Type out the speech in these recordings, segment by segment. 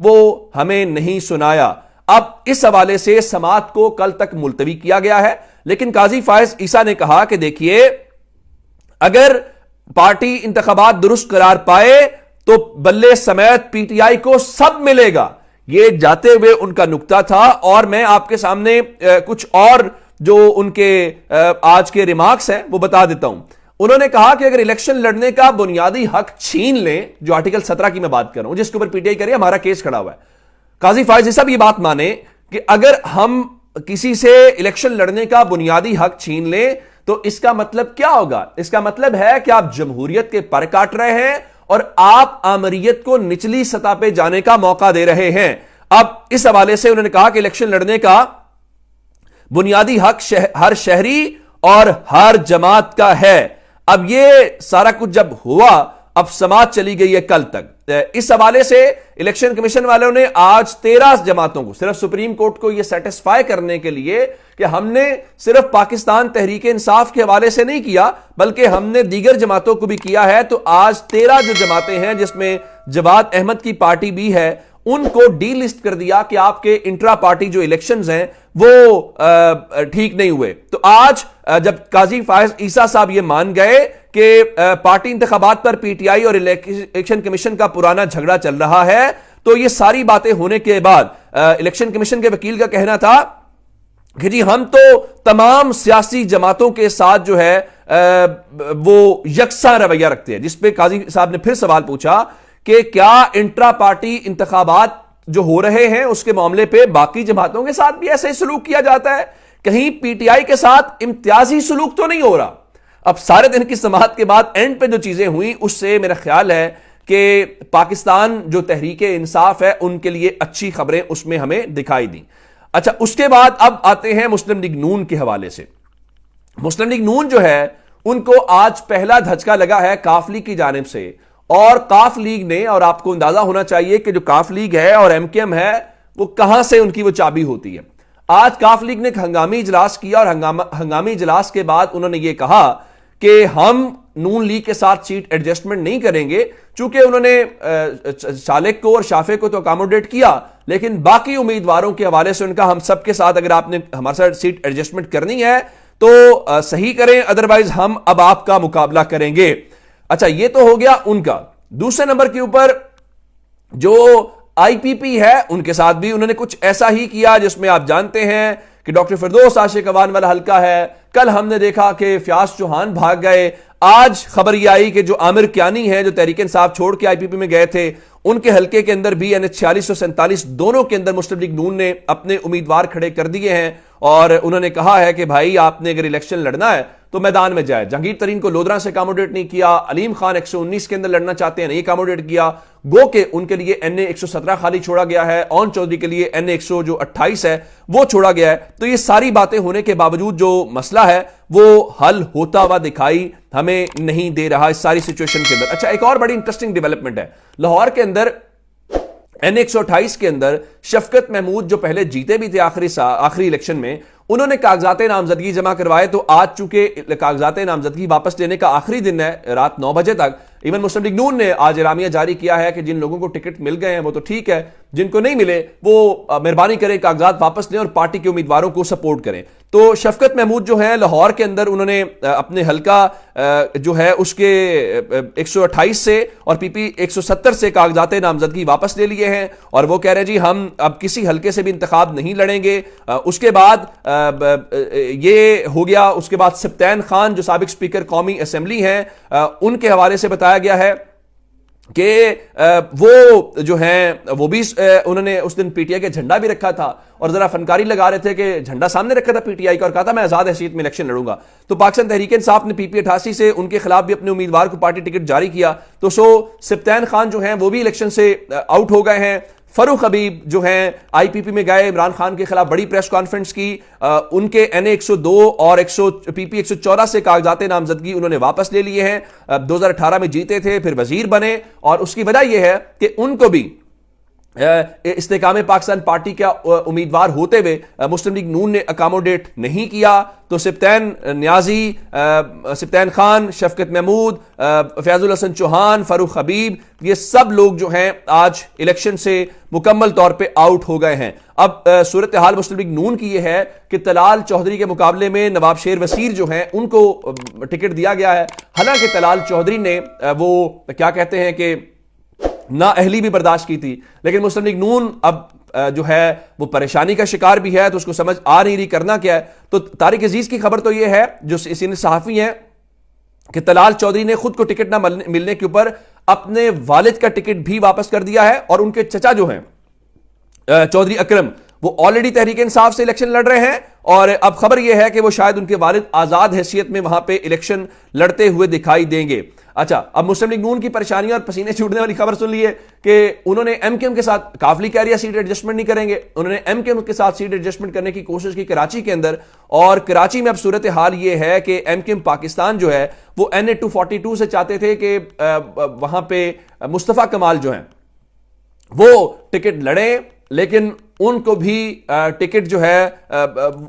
وہ ہمیں نہیں سنایا۔ اب اس حوالے سے سماعت کو کل تک ملتوی کیا گیا ہے، لیکن قاضی فائز عیسیٰ نے کہا کہ دیکھیے اگر پارٹی انتخابات درست قرار پائے تو بلے سمیت پی ٹی آئی کو سب ملے گا، یہ جاتے ہوئے ان کا نکتہ تھا۔ اور میں آپ کے سامنے کچھ اور جو ان کے آج کے ریمارکس ہیں وہ بتا دیتا ہوں۔ انہوں نے کہا کہ اگر الیکشن لڑنے کا بنیادی حق چھین لیں، جو آرٹیکل 17 کی میں بات کر رہا ہوں جس کے اوپر پی ٹی آئی کر رہی ہے، ہمارا کیس کھڑا ہوا ہے، قاضی فائز عیسیٰ بھی یہ بات مانے کہ اگر ہم کسی سے الیکشن لڑنے کا بنیادی حق چھین لیں تو اس کا مطلب کیا ہوگا؟ اس کا مطلب ہے کہ آپ جمہوریت کے پر کاٹ رہے ہیں اور آپ آمریت کو نچلی سطح پہ جانے کا موقع دے رہے ہیں۔ اب اس حوالے سے انہوں نے کہا کہ الیکشن لڑنے کا بنیادی حق ہر شہری اور ہر جماعت کا ہے۔ اب یہ سارا کچھ جب ہوا، اب سماعت چلی گئی ہے کل تک۔ اس حوالے سے الیکشن کمیشن والوں نے آج 13 جماعتوں کو، صرف سپریم کورٹ کو یہ سیٹسفائی کرنے کے لیے کہ ہم نے صرف پاکستان تحریک انصاف کے حوالے سے نہیں کیا بلکہ ہم نے دیگر جماعتوں کو بھی کیا ہے، تو آج 13 جو جماعتیں ہیں جس میں جواد احمد کی پارٹی بھی ہے، ان کو ڈی لسٹ کر دیا کہ آپ کے انٹرا پارٹی جو الیکشنز ہیں وہ ٹھیک نہیں ہوئے۔ تو آج جب قاضی فائز عیسیٰ صاحب یہ مان گئے کہ پارٹی انتخابات پر پی ٹی آئی اور الیکشن کمیشن کا پرانا جھگڑا چل رہا ہے، تو یہ ساری باتیں ہونے کے بعد الیکشن کمیشن کے وکیل کا کہنا تھا کہ جی ہم تو تمام سیاسی جماعتوں کے ساتھ جو ہے وہ یکساں رویہ رکھتے ہیں، جس پہ قاضی صاحب نے پھر سوال پوچھا کہ کیا انٹرا پارٹی انتخابات جو ہو رہے ہیں اس کے معاملے پہ باقی جماعتوں کے ساتھ بھی ایسا ہی سلوک کیا جاتا ہے؟ کہیں پی ٹی آئی کے ساتھ امتیازی سلوک تو نہیں ہو رہا؟ اب سارے دن کی سماعت کے بعد اینڈ پہ جو چیزیں ہوئیں اس سے میرا خیال ہے کہ پاکستان جو تحریک انصاف ہے ان کے لیے اچھی خبریں اس میں ہمیں دکھائی دیں۔ اچھا، اس کے بعد اب آتے ہیں مسلم لیگ نون کے حوالے سے۔ مسلم لیگ نون جو ہے ان کو آج پہلا دھچکا لگا ہے کاف لیگ کی جانب سے، اور کاف لیگ نے، اور آپ کو اندازہ ہونا چاہیے کہ جو کاف لیگ ہے اور ایم کیو ایم ہے وہ کہاں سے ان کی وہ چابی ہوتی ہے۔ آج کاف لیگ نے ایک ہنگامی اجلاس کیا اور ہنگامی اجلاس کے بعد انہوں نے یہ کہا کہ ہم نون لیگ کے ساتھ سیٹ ایڈجسٹمنٹ نہیں کریں گے، چونکہ انہوں نے سالک کو اور شافع کو تو اکاموڈیٹ کیا، لیکن باقی امیدواروں کے حوالے سے ان کا ہم سب کے ساتھ اگر آپ نے ہمارے ساتھ سیٹ ایڈجسٹمنٹ کرنی ہے تو صحیح کریں، ادروائز ہم اب آپ کا مقابلہ کریں گے۔ اچھا، یہ تو ہو گیا ان کا۔ دوسرے نمبر کے اوپر جو آئی پی پی ہے ان کے ساتھ بھی انہوں نے کچھ ایسا ہی کیا جس میں آپ جانتے ہیں کہ ڈاکٹر فردوس عاشق عوان والا حلقہ ہے، کل ہم نے دیکھا کہ فیاض چوہان بھاگ گئے، آج خبر یہ آئی کہ جو عامر کیانی ہیں جو تحریک انصاف چھوڑ کے آئی پی پی میں گئے تھے، ان کے حلقے کے اندر بھی یعنی 46 اور 47 دونوں کے اندر مسلم لیگ نون نے اپنے امیدوار کھڑے کر دیے ہیں، اور انہوں نے کہا ہے کہ بھائی آپ نے اگر الیکشن لڑنا ہے تو میدان میں جائے۔ جہانگیر ترین کو لودھراں سے اکاموڈیٹ نہیں کیا، علیم خان 119 کے اندر لڑنا چاہتے ہیں، نہیں اکاموڈیٹ کیا، گو کہ ان کے لیے این اے 117 خالی چھوڑا گیا ہے، اون چودھری کے لیے این اے 128 ہے وہ چھوڑا گیا ہے۔ تو یہ ساری باتیں ہونے کے باوجود جو مسئلہ ہے وہ حل ہوتا ہوا دکھائی ہمیں نہیں دے رہا اس ساری سچویشن کے اندر۔ اچھا، ایک اور بڑی انٹرسٹنگ ڈیولپمنٹ ہے لاہور کے اندر، این اے 128 کے اندر شفقت محمود جو پہلے جیتے بھی تھے آخری الیکشن میں، انہوں نے کاغذات نامزدگی جمع کروائے، تو آج چونکہ کاغذات نامزدگی واپس لینے کا آخری دن ہے رات 9 بجے تک، ایون مسلم لیگ نون نے آج اعلامیہ جاری کیا ہے کہ جن لوگوں کو ٹکٹ مل گئے ہیں وہ تو ٹھیک ہے، جن کو نہیں ملے وہ مہربانی کریں کاغذات واپس لیں اور پارٹی کے امیدواروں کو سپورٹ کریں۔ تو شفقت محمود جو ہیں لاہور کے اندر انہوں نے اپنے حلقہ جو ہے اس کے 128 سے اور پی پی 170 سے کاغذات نامزدگی واپس لے لیے ہیں، اور وہ کہہ رہے ہیں جی ہم اب کسی حلقے سے بھی انتخاب نہیں لڑیں گے۔ اس کے بعد یہ ہو گیا، اس کے بعد سبطین خان جو سابق سپیکر قومی اسمبلی ہیں ان کے حوالے سے بتایا گیا ہے کہ وہ جو ہیں وہ بھی انہوں نے اس دن پی ٹی آئی کے جھنڈا بھی رکھا تھا اور ذرا فنکاری لگا رہے تھے کہ جھنڈا سامنے رکھا تھا پی ٹی آئی کا اور کہا تھا میں آزاد حیثیت میں الیکشن لڑوں گا۔ تو پاکستان تحریک انصاف نے پی پی 88 سے ان کے خلاف بھی اپنے امیدوار کو پارٹی ٹکٹ جاری کیا، تو سبطین خان جو ہیں وہ بھی الیکشن سے آؤٹ ہو گئے ہیں۔ فاروق حبیب جو ہیں آئی پی پی میں گئے، عمران خان کے خلاف بڑی پریس کانفرنس کی، ان کے این اے 102 اور پی پی 114 سے کاغذات نامزدگی انہوں نے واپس لے لیے ہیں۔ 2018 میں جیتے تھے، پھر وزیر بنے، اور اس کی وجہ یہ ہے کہ ان کو بھی استحکام پاکستان پارٹی کا امیدوار ہوتے ہوئے مسلم لیگ نون نے اکاموڈیٹ نہیں کیا، تو سبطین نیازی، سبطین خان، شفقت محمود، فیاض الحسن چوہان، فاروق حبیب، یہ سب لوگ جو ہیں آج الیکشن سے مکمل طور پہ آؤٹ ہو گئے ہیں۔ اب صورتحال مسلم لیگ نون کی یہ ہے کہ طلال چودھری کے مقابلے میں نواب شیر وزیر جو ہیں ان کو ٹکٹ دیا گیا ہے، حالانکہ طلال چودھری نے وہ کیا کہتے ہیں کہ نااہلی بھی برداشت کی تھی، لیکن مسلم لیگ نون اب جو ہے وہ پریشانی کا شکار بھی ہے، تو اس کو سمجھ آ نہیں رہی کرنا کیا ہے۔ تو طارق عزیز کی خبر تو یہ ہے جو سینئر صحافی ہیں کہ طلال چودھری نے خود کو ٹکٹ نہ ملنے کے اوپر اپنے والد کا ٹکٹ بھی واپس کر دیا ہے، اور ان کے چچا جو ہیں چودھری اکرم وہ آلریڈی تحریک انصاف سے الیکشن لڑ رہے ہیں، اور اب خبر یہ ہے کہ وہ شاید ان کے والد آزاد حیثیت میں وہاں پہ الیکشن لڑتے ہوئے دکھائی دیں گے۔ اچھا، اب مسلم لیگ نون کی پریشانیاں اور پسینے چھوٹنے والی خبر سن لیے کہ انہوں نے ایم کیو ایم کے ساتھ کافلی کہہ رہا سیٹ ایڈجسٹمنٹ نہیں کریں گے، انہوں نے ایم کیو ایم کے ساتھ سیٹ ایڈجسٹمنٹ کرنے کی کوشش کی کراچی کے اندر، اور کراچی میں اب صورتحال یہ ہے کہ ایم کیو ایم پاکستان جو ہے وہ این اے 242 سے چاہتے تھے کہ وہاں پہ مصطفیٰ کمال جو ہیں وہ ٹکٹ لڑیں، لیکن ان کو بھی ٹکٹ جو ہے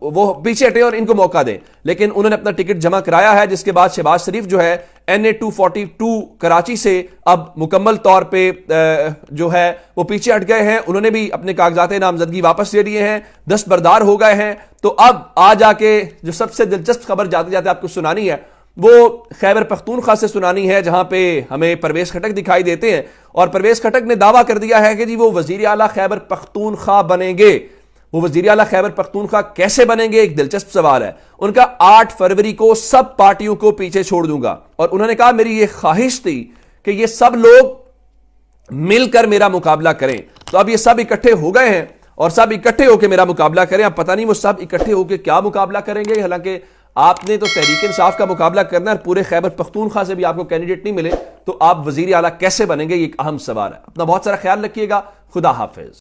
وہ پیچھے ہٹے اور ان کو موقع دیں، لیکن انہوں نے اپنا ٹکٹ جمع کرایا ہے، جس کے بعد شہباز شریف جو ہے این اے 242 کراچی سے اب مکمل طور پہ جو ہے وہ پیچھے ہٹ گئے ہیں، انہوں نے بھی اپنے کاغذات نامزدگی واپس لے لیے ہیں، دستبردار ہو گئے ہیں۔ تو اب آ جا کے جو سب سے دلچسپ خبر جاتے جاتے آپ کو سنانی ہے وہ خیبر پختونخوا سے سنانی ہے، جہاں پہ ہمیں پرویز خٹک دکھائی دیتے ہیں، اور پرویز خٹک نے دعویٰ کر دیا ہے کہ جی وہ وزیر اعلیٰ خیبر پختونخوا بنیں گے۔ وہ وزیر اعلیٰ خیبر پختونخوا کیسے بنیں گے، ایک دلچسپ سوال ہے۔ ان کا 8 فروری کو سب پارٹیوں کو پیچھے چھوڑ دوں گا، اور انہوں نے کہا میری یہ خواہش تھی کہ یہ سب لوگ مل کر میرا مقابلہ کریں۔ تو اب یہ سب اکٹھے ہو گئے ہیں اور سب اکٹھے ہو کے میرا مقابلہ کریں۔ اب پتہ نہیں وہ سب اکٹھے ہو کے کیا مقابلہ کریں گے، حالانکہ آپ نے تو تحریک انصاف کا مقابلہ کرنا ہے، پورے خیبر پختونخوا سے بھی آپ کو کینڈیڈیٹ نہیں ملے، تو آپ وزیر اعلیٰ کیسے بنیں گے، یہ ایک اہم سوال ہے۔ اپنا بہت سارا خیال رکھیے گا، خدا حافظ۔